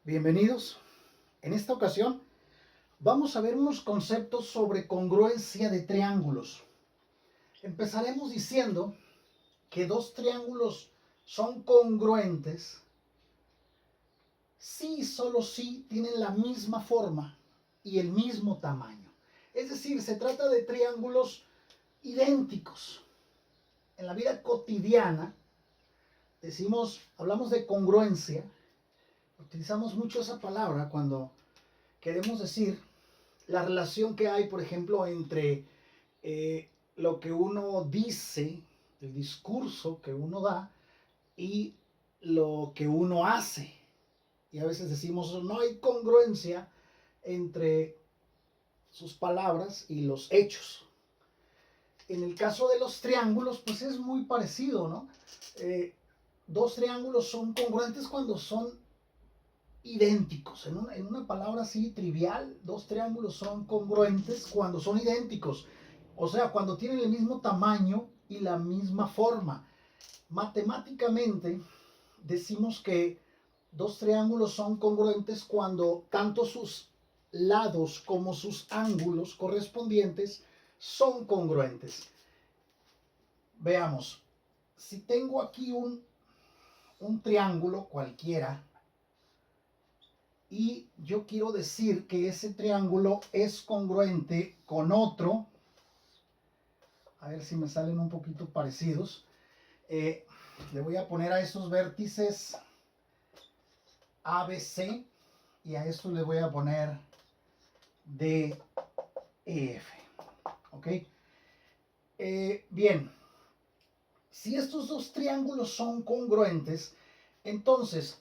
Bienvenidos. En esta ocasión vamos a ver unos conceptos sobre congruencia de triángulos. Empezaremos diciendo que dos triángulos son congruentes si y solo si tienen la misma forma y el mismo tamaño. Es decir, se trata de triángulos idénticos. En la vida cotidiana hablamos de congruencia. Utilizamos mucho esa palabra cuando queremos decir la relación que hay, por ejemplo, entre lo que uno dice, el discurso que uno da y lo que uno hace. Y a veces decimos, no hay congruencia entre sus palabras y los hechos. En el caso de los triángulos, pues es muy parecido, ¿no? Dos triángulos son congruentes cuando son idénticos. En una palabra así trivial, dos triángulos son congruentes cuando son idénticos. O sea, cuando tienen el mismo tamaño y la misma forma. Matemáticamente decimos que dos triángulos son congruentes cuando tanto sus lados como sus ángulos correspondientes son congruentes. Veamos, si tengo aquí un triángulo cualquiera, y yo quiero decir que ese triángulo es congruente con otro, a ver si me salen un poquito parecidos, le voy a poner a esos vértices ABC y a estos le voy a poner DEF, ¿ok? Bien, si estos dos triángulos son congruentes, entonces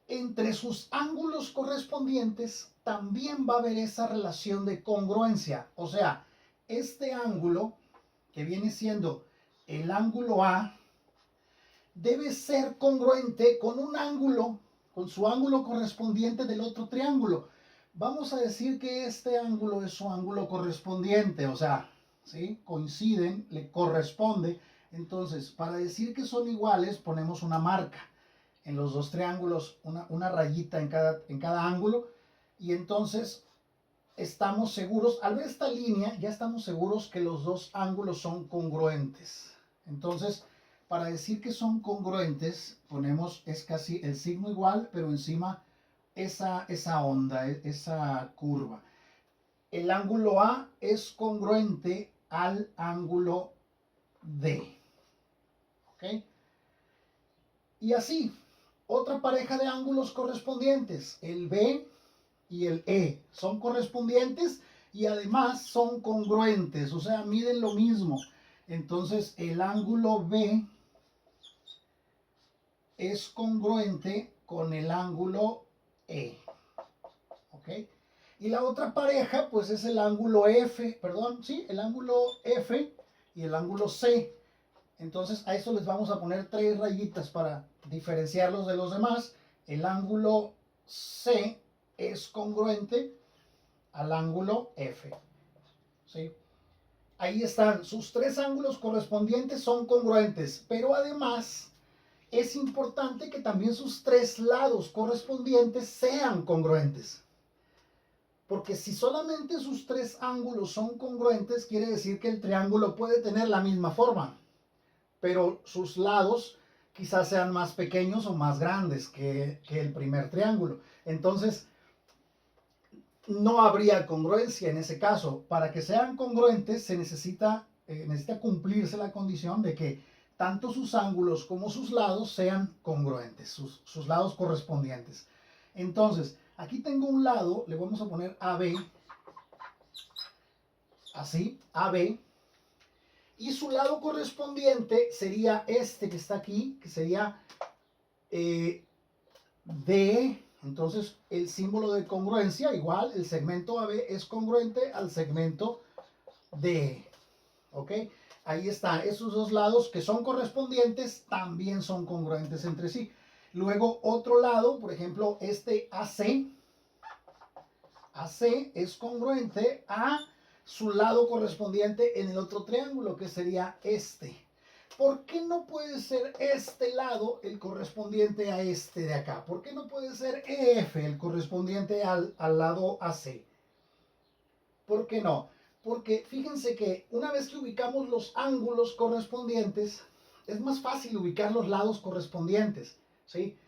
entre sus ángulos correspondientes también va a haber esa relación de congruencia. O sea, este ángulo, que viene siendo el ángulo A, debe ser congruente con un ángulo, con su ángulo correspondiente del otro triángulo. Vamos a decir que este ángulo es su ángulo correspondiente, o sea, ¿sí? Coinciden, le corresponde. Entonces, para decir que son iguales, ponemos una marca en los dos triángulos, una rayita en cada ángulo, y entonces estamos seguros, al ver esta línea, ya estamos seguros que los dos ángulos son congruentes. Entonces, para decir que son congruentes, ponemos, es casi el signo igual, pero encima esa onda, esa curva. El ángulo A es congruente al ángulo D. ¿Ok? Y así, otra pareja de ángulos correspondientes, el B y el E, son correspondientes y además son congruentes, o sea, miden lo mismo. Entonces, el ángulo B es congruente con el ángulo E. ¿Ok? Y la otra pareja, pues es el ángulo F, perdón, sí, el ángulo F y el ángulo C. Entonces a eso les vamos a poner tres rayitas para diferenciarlos de los demás. El ángulo C es congruente al ángulo F. ¿Sí? Ahí están, sus tres ángulos correspondientes son congruentes, pero además es importante que también sus tres lados correspondientes sean congruentes. Porque si solamente sus tres ángulos son congruentes, quiere decir que el triángulo puede tener la misma forma, pero sus lados quizás sean más pequeños o más grandes que el primer triángulo. Entonces, no habría congruencia en ese caso. Para que sean congruentes se necesita cumplirse la condición de que tanto sus ángulos como sus lados sean congruentes, sus lados correspondientes. Entonces, aquí tengo un lado, le vamos a poner AB, así, AB, y su lado correspondiente sería este que está aquí, que sería DE. Entonces, el símbolo de congruencia, igual, el segmento AB es congruente al segmento DE. ¿Ok? Ahí están, esos dos lados que son correspondientes también son congruentes entre sí. Luego, otro lado, por ejemplo, este AC es congruente a su lado correspondiente en el otro triángulo, que sería este. ¿Por qué no puede ser este lado el correspondiente a este de acá? ¿Por qué no puede ser EF el correspondiente al lado AC? ¿Por qué no? Porque fíjense que una vez que ubicamos los ángulos correspondientes, es más fácil ubicar los lados correspondientes, ¿sí?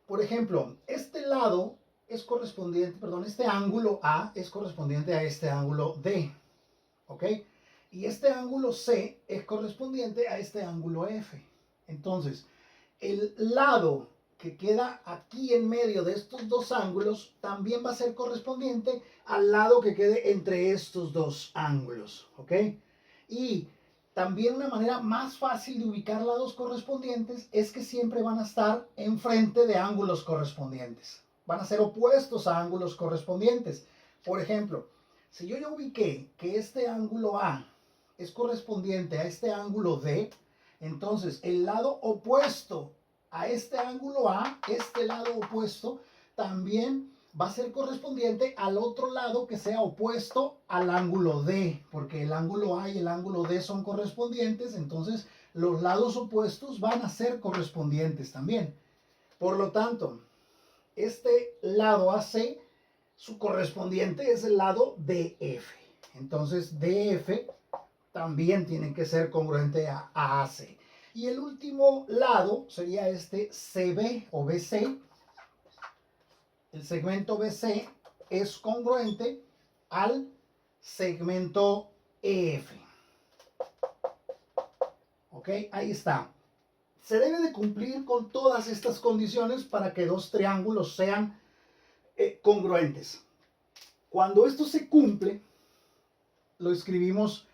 Por ejemplo, este lado es correspondiente, perdón, este ángulo A es correspondiente a este ángulo D, ¿ok? Y este ángulo C es correspondiente a este ángulo F. Entonces, el lado que queda aquí en medio de estos dos ángulos también va a ser correspondiente al lado que quede entre estos dos ángulos, ¿ok? Y también una manera más fácil de ubicar lados correspondientes es que siempre van a estar enfrente de ángulos correspondientes. Van a ser opuestos a ángulos correspondientes. Por ejemplo, si yo ya ubiqué que este ángulo A es correspondiente a este ángulo D, entonces el lado opuesto a este ángulo A, este lado opuesto, también va a ser correspondiente al otro lado que sea opuesto al ángulo D, porque el ángulo A y el ángulo D son correspondientes, entonces los lados opuestos van a ser correspondientes también. Por lo tanto, este lado AC, su correspondiente es el lado DF. Entonces DF también tiene que ser congruente a AC. Y el último lado sería este CB o BC. El segmento BC es congruente al segmento EF. ¿Ok? Ahí está. Se debe de cumplir con todas estas condiciones para que dos triángulos sean congruentes. Cuando esto se cumple, lo escribimos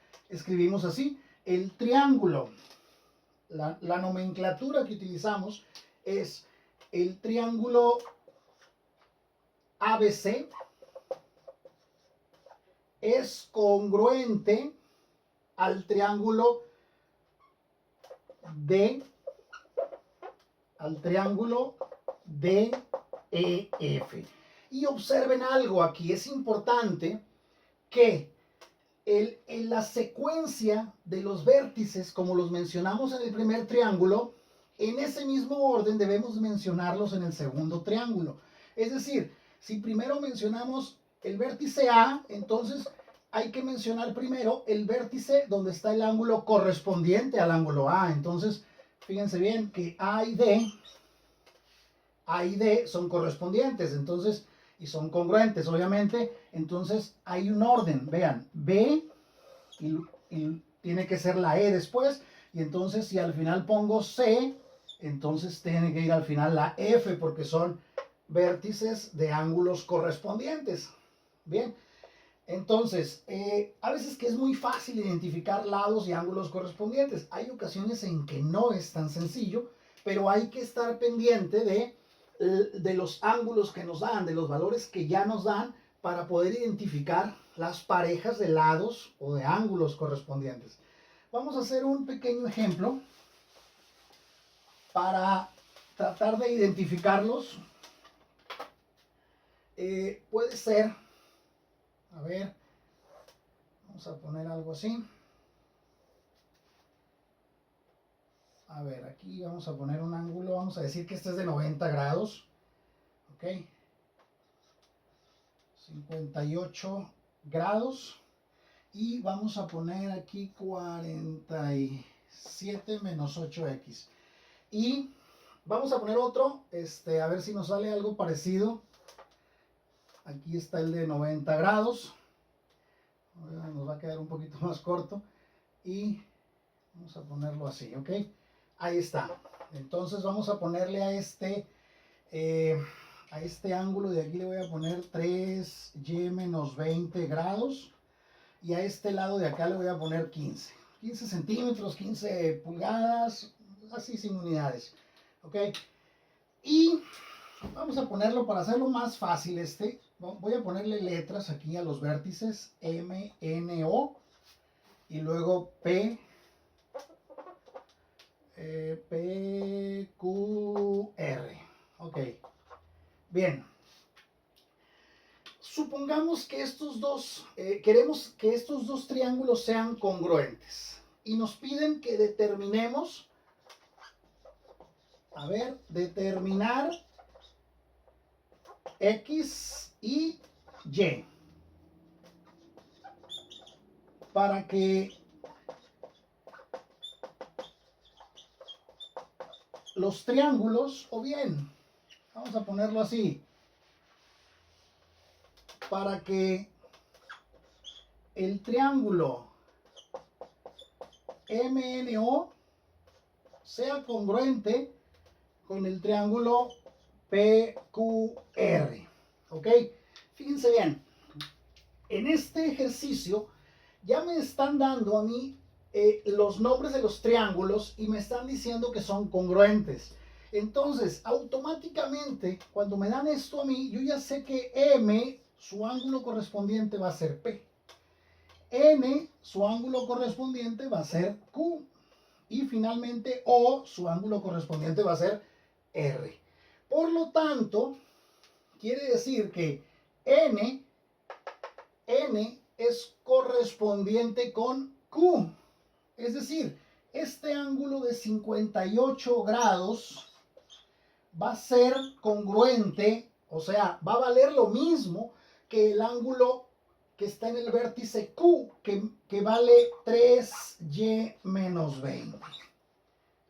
así. El triángulo, la nomenclatura que utilizamos es el triángulo ABC es congruente al triángulo DEF. Y observen algo aquí, es importante que en la secuencia de los vértices, como los mencionamos en el primer triángulo, en ese mismo orden debemos mencionarlos en el segundo triángulo. Es decir, si primero mencionamos el vértice A, entonces hay que mencionar primero el vértice donde está el ángulo correspondiente al ángulo A. Entonces, fíjense bien que A y D son correspondientes, entonces, y son congruentes, obviamente. Entonces, hay un orden, vean, B y tiene que ser la E después, y entonces si al final pongo C, entonces tiene que ir al final la F, porque son vértices de ángulos correspondientes. Bien, entonces, a veces que es muy fácil identificar lados y ángulos correspondientes. Hay ocasiones en que no es tan sencillo, pero hay que estar pendiente de los ángulos que nos dan, de los valores que ya nos dan, para poder identificar las parejas de lados o de ángulos correspondientes. Vamos a hacer un pequeño ejemplo para tratar de identificarlos. Puede ser, a ver, vamos a poner algo así. A ver, aquí vamos a poner un ángulo, vamos a decir que este es de 90 grados, ¿ok? 58 grados, y vamos a poner aquí 47 menos 8x. Y vamos a poner otro, a ver si nos sale algo parecido. Aquí está el de 90 grados. Nos va a quedar un poquito más corto. Y vamos a ponerlo así, ¿ok? Ahí está. Entonces vamos a ponerle a este ángulo de aquí le voy a poner 3y menos 20 grados. Y a este lado de acá le voy a poner 15 centímetros, 15 pulgadas, así sin unidades. ¿Ok? Y vamos a ponerlo para hacerlo más fácil. Voy a ponerle letras aquí a los vértices M, N, O. Y luego P, Q, R. Ok. Bien. Supongamos que queremos que estos dos triángulos sean congruentes. y nos piden que determinemos, a ver, determinar X y Y para que los triángulos, o bien, vamos a ponerlo así, para que el triángulo MNO sea congruente con el triángulo PQR. ¿Ok? Fíjense bien, en este ejercicio ya me están dando a mí los nombres de los triángulos y me están diciendo que son congruentes. Entonces, automáticamente, cuando me dan esto a mí, yo ya sé que M, su ángulo correspondiente va a ser P. N, su ángulo correspondiente va a ser Q. Y finalmente O, su ángulo correspondiente va a ser R. Por lo tanto, quiere decir que N es correspondiente con Q. Es decir, este ángulo de 58 grados va a ser congruente, o sea, va a valer lo mismo que el ángulo que está en el vértice Q, que vale 3y menos 20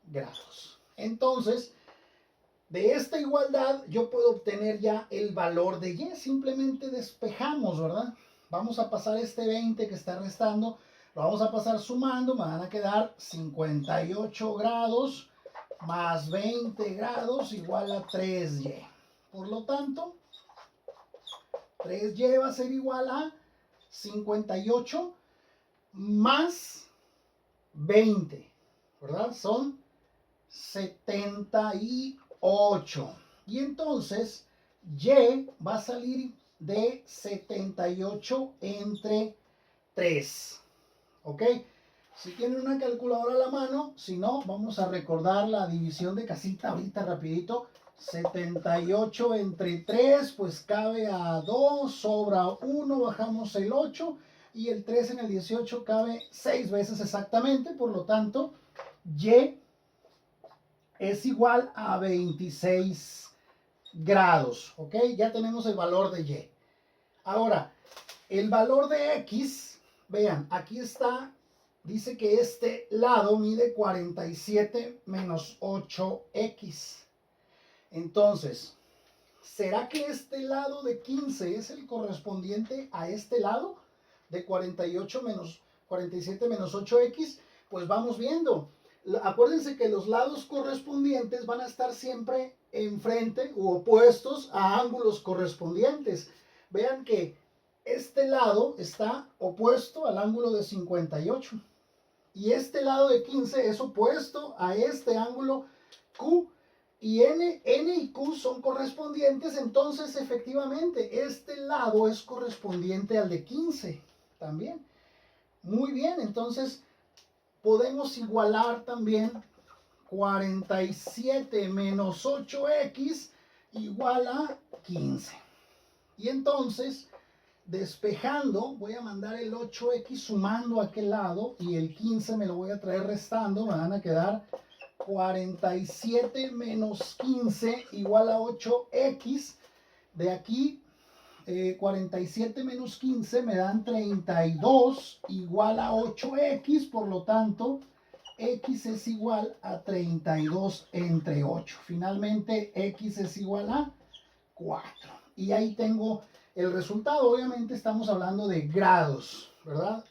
grados. Entonces, de esta igualdad yo puedo obtener ya el valor de y. Simplemente despejamos, ¿verdad? Vamos a pasar este 20 que está restando, lo vamos a pasar sumando, me van a quedar 58 grados más 20 grados igual a 3y. Por lo tanto, 3y va a ser igual a 58 más 20, ¿verdad? Son 78. Y entonces, y va a salir de 78 entre 3. ¿Ok? Si tienen una calculadora a la mano, si no, vamos a recordar la división de casita ahorita rapidito. 78 entre 3, pues cabe a 2, sobra 1, bajamos el 8 y el 3 en el 18 cabe 6 veces exactamente. Por lo tanto, y es igual a 26 grados. ¿Ok? Ya tenemos el valor de y. Ahora, el valor de x, vean, aquí está, dice que este lado mide 47 menos 8x. Entonces, ¿será que este lado de 15 es el correspondiente a este lado de 47 menos 8x? Pues vamos viendo. Acuérdense que los lados correspondientes van a estar siempre enfrente u opuestos a ángulos correspondientes. Vean que este lado está opuesto al ángulo de 58 y este lado de 15 es opuesto a este ángulo Q. Y N y Q son correspondientes, entonces efectivamente este lado es correspondiente al de 15 también. Muy bien, entonces podemos igualar también 47 menos 8x igual a 15. Y entonces, despejando, voy a mandar el 8x sumando a aquel lado y el 15 me lo voy a traer restando, me van a quedar 47 menos 15 igual a 8x. De aquí, 47 menos 15 me dan 32 igual a 8x. Por lo tanto, x es igual a 32 entre 8. Finalmente, x es igual a 4. Y ahí tengo el resultado. Obviamente estamos hablando de grados, ¿verdad?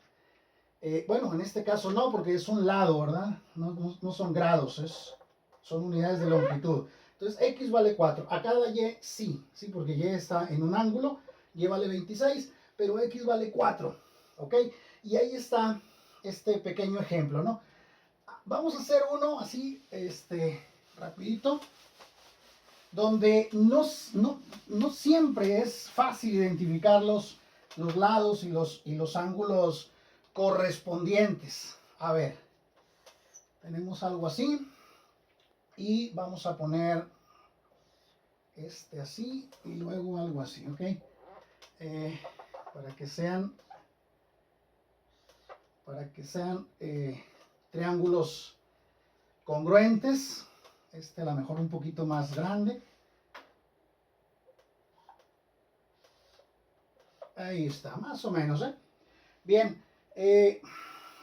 Bueno, en este caso no, porque es un lado, ¿verdad? No son grados, son unidades de longitud. Entonces, x vale 4. A cada y sí, porque y está en un ángulo, y vale 26, pero x vale 4, ¿ok? Y ahí está este pequeño ejemplo, ¿no? Vamos a hacer uno así, rapidito, donde no siempre es fácil identificar los lados y los ángulos correspondientes. A ver, tenemos algo así y vamos a poner así y luego algo así, ¿ok? Para que sean triángulos congruentes. Este a lo mejor un poquito más grande. Ahí está, más o menos, ¿eh? Bien,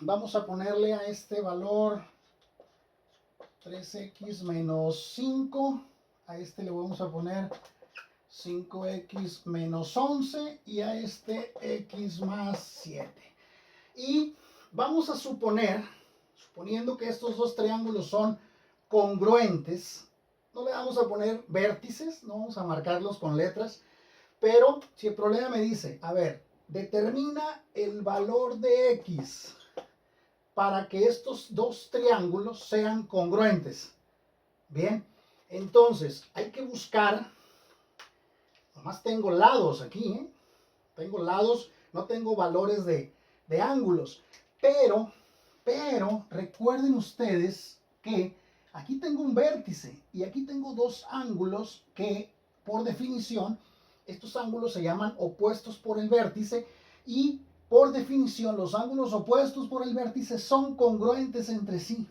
vamos a ponerle a este valor 3x menos 5. A este le vamos a poner 5x menos 11 y a este x más 7. Y vamos a suponiendo que estos dos triángulos son congruentes, no le vamos a poner vértices, no vamos a marcarlos con letras, pero si el problema me dice, a ver, determina el valor de x para que estos dos triángulos sean congruentes. Bien, entonces hay que buscar, nomás tengo lados aquí, ¿eh? Tengo lados, no tengo valores de ángulos, pero recuerden ustedes que aquí tengo un vértice y aquí tengo dos ángulos que por definición, estos ángulos se llaman opuestos por el vértice y por definición los ángulos opuestos por el vértice son congruentes entre sí.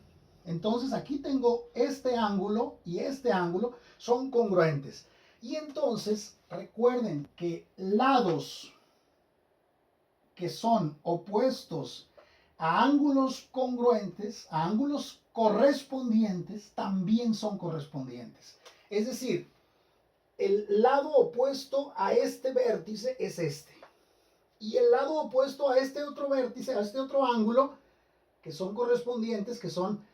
Entonces aquí tengo este ángulo y este ángulo son congruentes. Y entonces recuerden que lados que son opuestos a ángulos congruentes, a ángulos correspondientes, también son correspondientes. Es decir, el lado opuesto a este vértice es este. Y el lado opuesto a este otro vértice, a este otro ángulo, que son correspondientes, que son,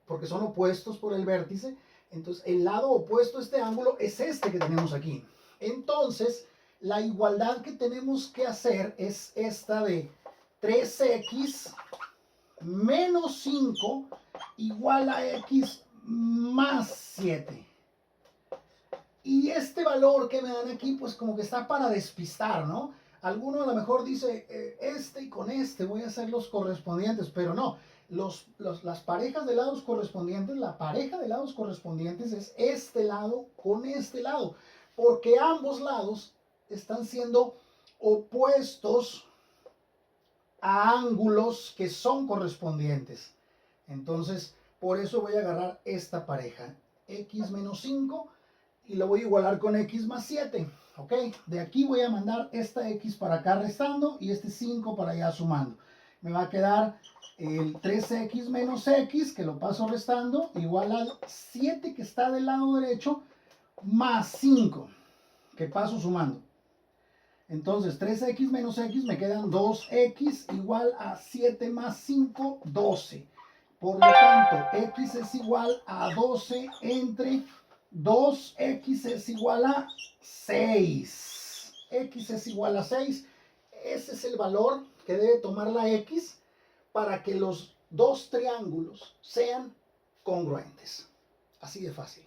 porque son opuestos por el vértice, entonces el lado opuesto a este ángulo es este que tenemos aquí. Entonces, la igualdad que tenemos que hacer es esta de 3x menos 5 igual a x más 7. Y este valor que me dan aquí, pues como que está para despistar, ¿no? Alguno a lo mejor dice, este y con este voy a hacer los correspondientes, pero no. Las parejas de lados correspondientes, la pareja de lados correspondientes es este lado con este lado, porque ambos lados están siendo opuestos a ángulos que son correspondientes. Entonces, por eso voy a agarrar esta pareja, x menos 5, y lo voy a igualar con x más 7. ¿Ok? De aquí voy a mandar esta x para acá restando y este 5 para allá sumando. Me va a quedar el 3x menos x, que lo paso restando, igual al 7 que está del lado derecho, más 5, que paso sumando. Entonces, 3x menos x me quedan 2x igual a 7 más 5, 12. Por lo tanto, x es igual a 12 entre 2x es igual a 6. X es igual a 6. Ese es el valor que debe tomar la x para que los dos triángulos sean congruentes. Así de fácil.